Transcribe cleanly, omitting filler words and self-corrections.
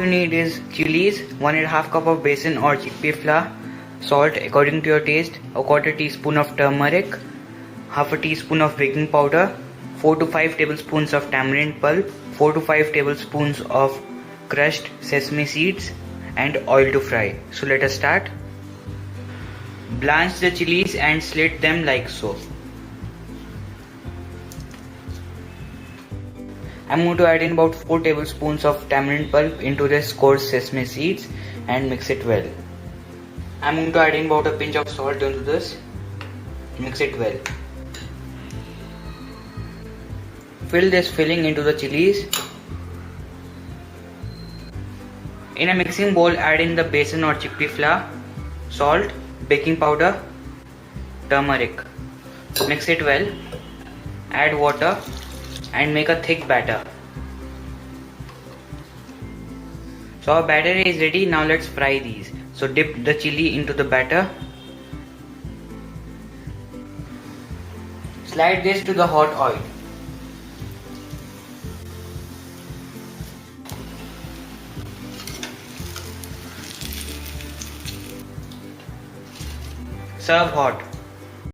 you need is chilies, 1.5 cup of besan or chickpea flour, salt according to your taste, a quarter teaspoon of turmeric, half a teaspoon of baking powder, 4 to 5 tablespoons of tamarind pulp, 4 to 5 tablespoons of crushed sesame seeds, and oil to fry. So let us start. Blanch the chilies and slit them like so. I'm going to add in about 4 tablespoons of tamarind pulp into this coarse sesame seeds and mix it well. I'm going to add in about a pinch of salt into this. Mix it well. Fill this filling into the chilies. In a mixing bowl, add in the besan or chickpea flour, salt, baking powder, turmeric. Mix it well. Add water and make a thick batter. So our batter is ready. Now let's fry these. So dip the chili into the batter. Slide this to the hot oil. Serve hot.